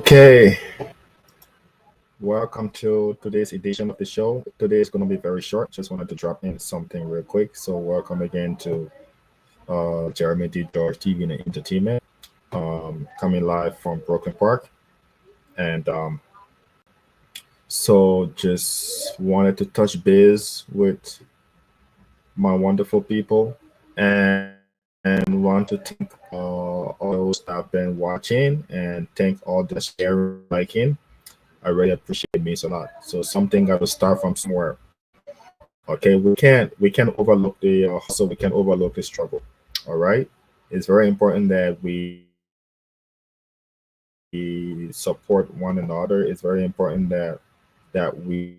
Okay, welcome to today's edition of the show. Today is going to be very short. Just wanted to drop in something real quick. So, welcome again to Jeremy D. George TV and Entertainment, coming live from Brooklyn Park. And just wanted to touch base with my wonderful people and want to thank all those that have been watching and thank all the sharing, liking. I really appreciate it, means a lot. So something got to start from somewhere. Okay, we can't overlook the hustle. We can't overlook the struggle. All right, it's very important that we support one another. It's very important that we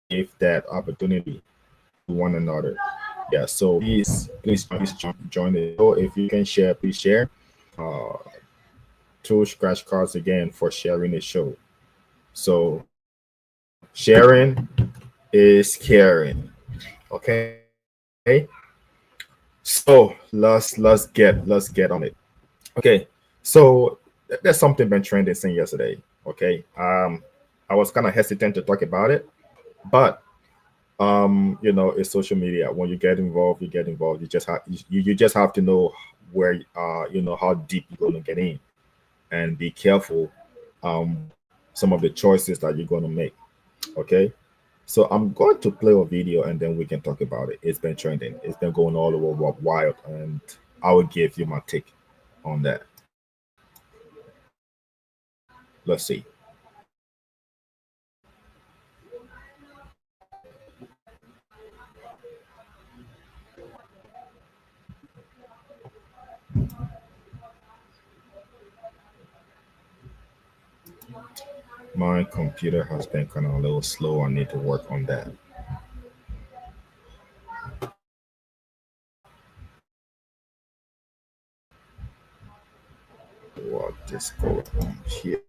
give that opportunity to one another. Yeah. So please join the show. If you can share, please share. Uh, two scratch cards again for sharing the show. So sharing is caring. Okay. So let's get on it. Okay. So there's something been trending since yesterday. Okay. I was kind of hesitant to talk about it, but it's social media. When you get involved, you get involved. You just have to know where how deep you're gonna get in and be careful some of the choices that you're gonna make. Okay. So I'm going to play a video and then we can talk about it. It's been trending. It's been going all over wild, and I will give you my take on that. Let's see. My computer has been kind of a little slow. I need to work on that. What is going on here?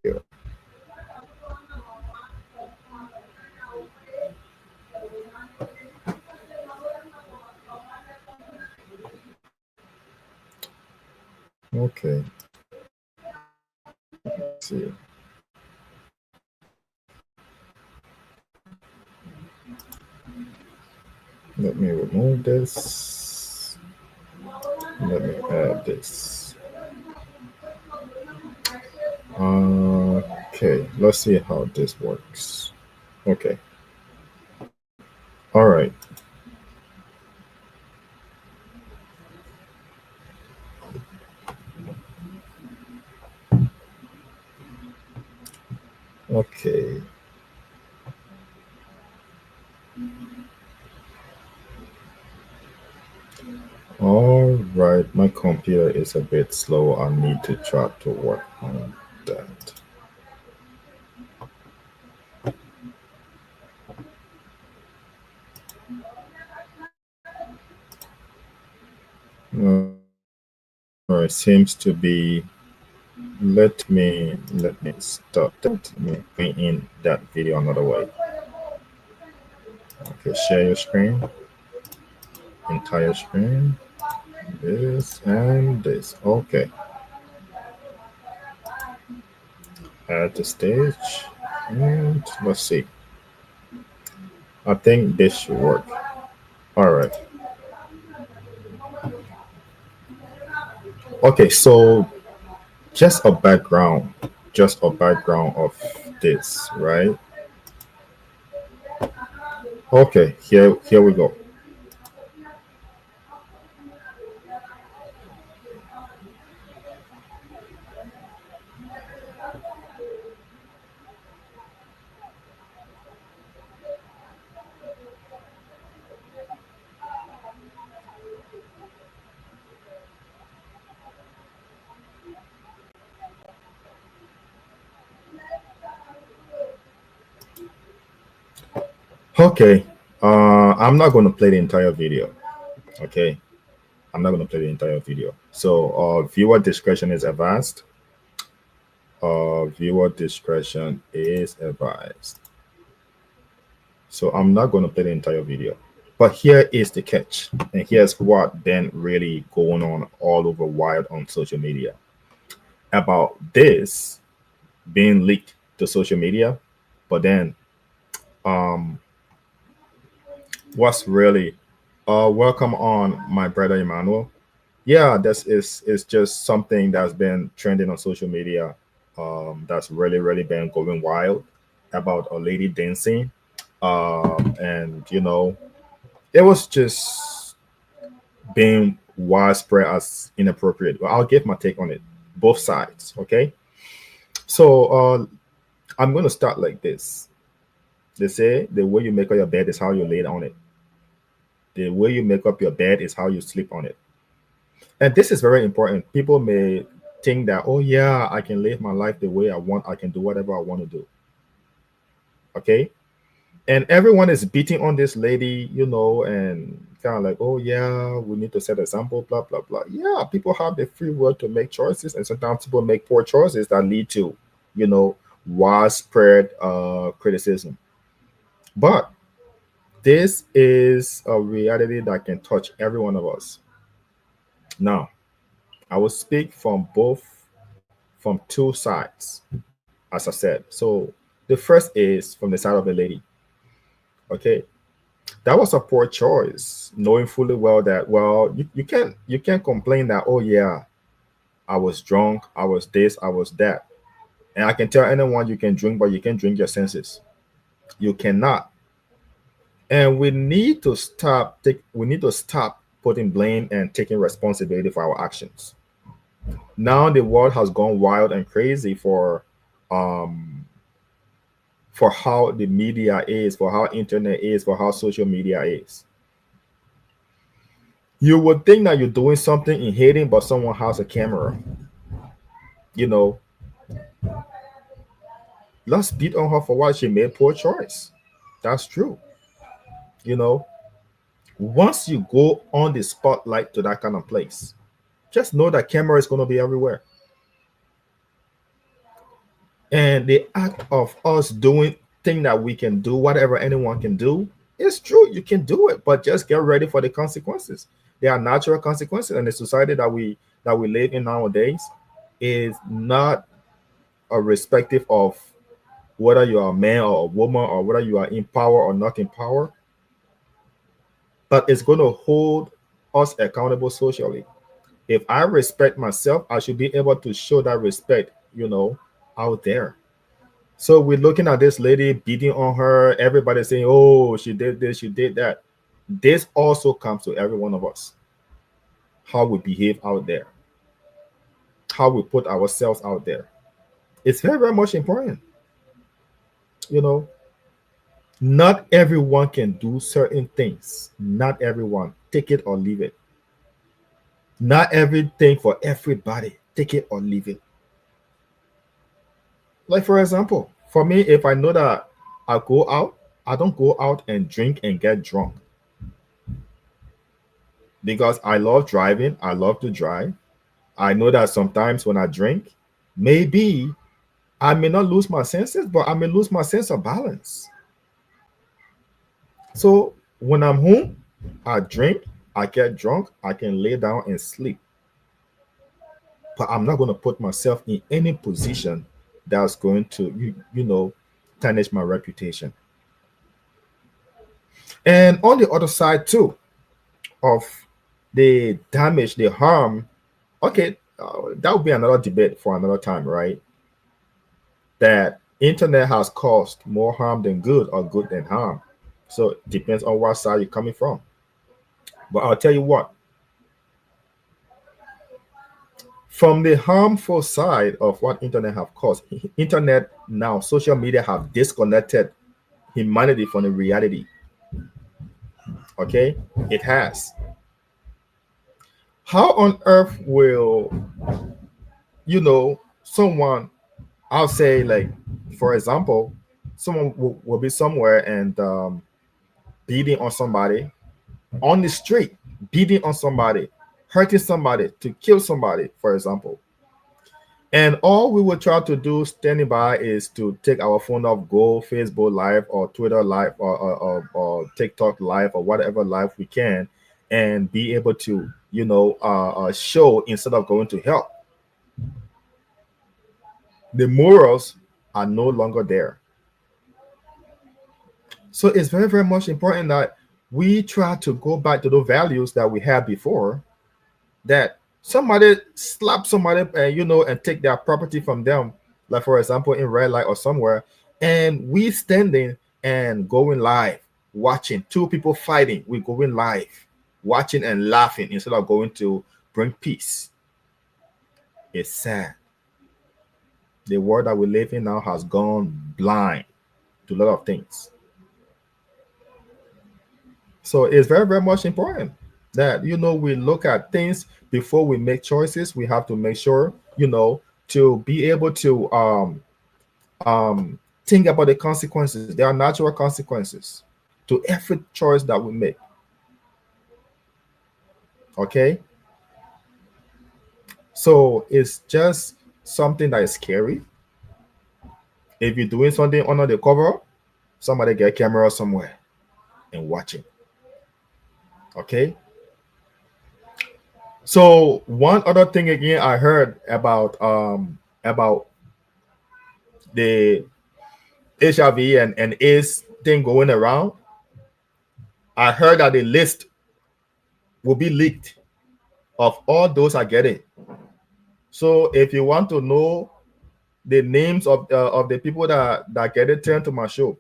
Okay. Let's see. Let me remove this. Let me add this. Okay, let's see how this works. Okay, all right. Okay, all right. My computer is a bit slow. I need to try to work on that. All right, seems to be. Let me stop that. Let me bring in that video another way. Okay, share your screen, entire screen. This and this. Okay, add the stage, and let's see. I think this should work. All right. Okay, so just a background, just a background of this, right? Okay, here we go. Okay, I'm not going to play the entire video. Okay, I'm not going to play the entire video. So, viewer discretion is advised. Viewer discretion is advised. So, I'm not going to play the entire video. But here is the catch, and here's what been really going on all over wild on social media about this being leaked to social media. But then, um, what's really welcome on my brother Emmanuel. Yeah, this is just something that's been trending on social media. That's really been going wild about a lady dancing. And it was just being widespread as inappropriate. Well, I'll give my take on it, both sides. Okay, so I'm going to start like this. They say the way you make up your bed is how you lay on it. The way you make up your bed is how you sleep on it. And this is very important. People may think that, oh yeah, I can live my life the way I want. I can do whatever I want to do. Okay, and everyone is beating on this lady, and kind of like, oh yeah, we need to set example, blah blah blah. Yeah, people have the free will to make choices, and sometimes people make poor choices that lead to, you know, widespread criticism. But this is a reality that can touch every one of us. Now, I will speak from two sides, as I said. So the first is from the side of the lady. Okay, that was a poor choice, knowing fully well that, well, you can't complain that, oh yeah, I was drunk, I was this, I was that. And I can tell anyone you can drink, but you can drink your senses. You cannot. And we need to stop putting blame and taking responsibility for our actions. Now the world has gone wild and crazy um for how the media is, for how internet is, for how social media is. You would think that you're doing something in hidden, but someone has a camera. You know, let's beat on her for what she made poor choice. That's true. You know, once you go on the spotlight to that kind of place, just know that camera is going to be everywhere. And the act of us doing thing that we can do, whatever anyone can do, it's true. You can do it, but just get ready for the consequences. There are natural consequences, and the society that we live in nowadays is not a respective of whether you are a man or a woman or whether you are in power or not in power, but it's going to hold us accountable socially. If I respect myself, I should be able to show that respect, out there. So we're looking at this lady beating on her, everybody saying, oh, she did this, she did that. This also comes to every one of us. How we behave out there, how we put ourselves out there. It's very much important. You know, not everyone can do certain things. Not everyone. Take it or leave it. Not everything for everybody. Take it or leave it. Like, for example, for me, if I know that I go out, I don't go out and drink and get drunk because I love driving. I love to drive. I know that sometimes when I drink, maybe I may not lose my senses, but I may lose my sense of balance. So when I'm home, I drink, I get drunk, I can lay down and sleep. But I'm not going to put myself in any position that's going to, tarnish my reputation. And on the other side, too, of the damage, the harm, okay, that would be another debate for another time, right? That internet has caused more harm than good or good than harm. So it depends on what side you're coming from. But I'll tell you what, from the harmful side of what internet have caused, internet now, social media have disconnected humanity from the reality. Okay, it has. How on earth will someone? I'll say, like, for example, someone will be somewhere and beating on somebody on the street, beating on somebody, hurting somebody to kill somebody, for example. And all we will try to do standing by is to take our phone off, go Facebook Live or Twitter Live or TikTok Live or whatever live we can, and be able to, show instead of going to help. The morals are no longer there. So it's very, very much important that we try to go back to the values that we had before, that somebody slap somebody and take their property from them, like for example in red light or somewhere, and we standing and going live, watching two people fighting, we going live, watching and laughing instead of going to bring peace. It's sad. The world that we live in now has gone blind to a lot of things. So it's very, very much important that we look at things before we make choices. We have to make sure to be able to think about the consequences. There are natural consequences to every choice that we make. Okay, so it's just something that is scary. If you're doing something under the cover, somebody get a camera somewhere and watching. Okay, so one other thing again I heard about the HIV and AIDS thing going around. I heard that the list will be leaked of all those that get it. So if you want to know the names of the people that get it, turn to my show.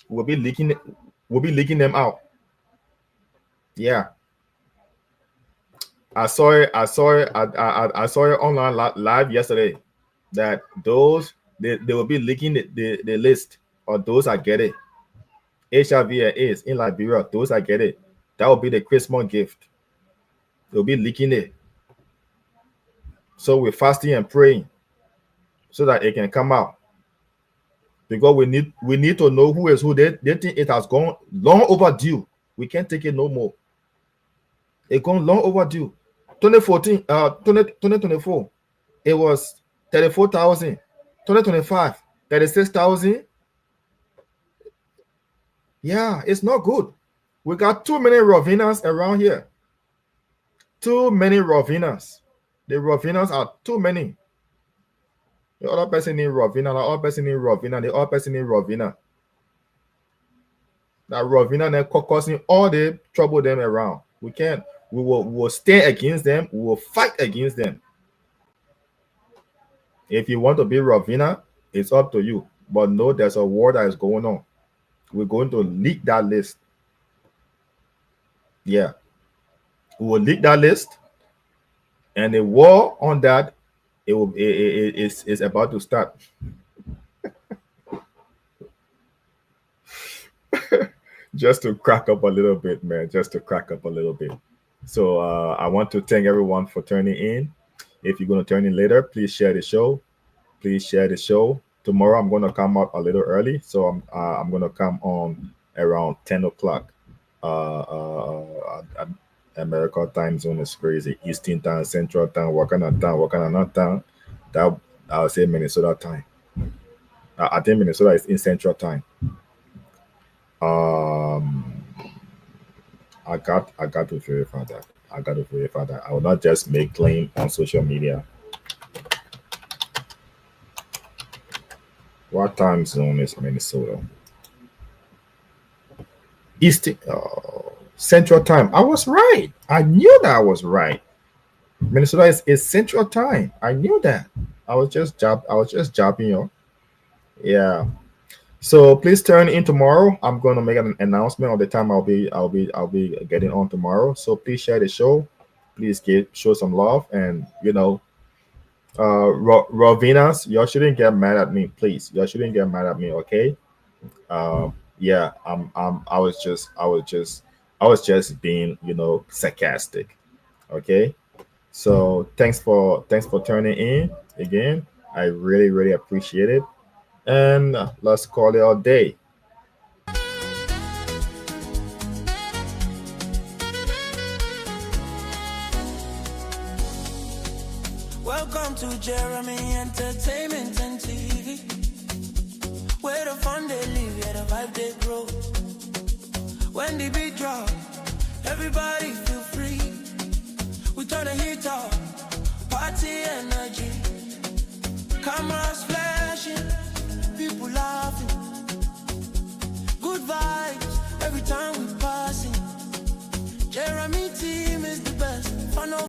We'll be leaking them out. Yeah, I saw it. I saw it online live yesterday. That those they will be leaking the list of those that get it. HIV and AIDS in Liberia. Those that get it, that will be the Christmas gift. They'll be leaking it. So we're fasting and praying so that it can come out. Because we need to know who is who. They think it has gone long overdue. We can't take it no more. It's gone long overdue. 2024, it was 34,000. 2025, 36,000. Yeah, it's not good. We got too many Rovinas around here. Too many Rovinas. The Rovinas are too many. The other person in Rovina, the other person in Rovina, the other person in Rovina. That Rovina they're causing all the trouble them around. We can't. We will stand against them. We will fight against them. If you want to be Rovina, it's up to you. But no, there's a war that is going on. We're going to leak that list. Yeah. We will leak that list. And the war on that, it's about to start. Just to crack up a little bit, man. Just to crack up a little bit. So I want to thank everyone for turning in. If you're going to turn in later, please share the show. Please share the show. Tomorrow I'm going to come up a little early, so I'm going to come on around 10 o'clock. America time zone is crazy. Eastern time, Central time, Wakanda time. That I'll say Minnesota time. I think Minnesota is in Central time. I got to verify that. I will not just make claim on social media. What time zone is Minnesota? Eastern, Central time. I was right. I knew that I was right. Minnesota is Central time. I knew that. I was just jobbing you. Yeah. So please turn in tomorrow. I'm going to make an announcement of the time I'll be getting on tomorrow. So please share the show. Please show some love, and Rovinas, y'all shouldn't get mad at me, please. Y'all shouldn't get mad at me, okay? Yeah, I was just being, sarcastic. Okay. So thanks for turning in again. I really, really appreciate it. And let's call it a day. Well, Welcome to Jeremy Entertainment and TV. Where the fun they live, yeah, the vibe they grow. When the beat drop, everybody feel free. We turn the heat up, party energy. Cameras flashing, people laughing. Good vibes every time we passing. Jeremy T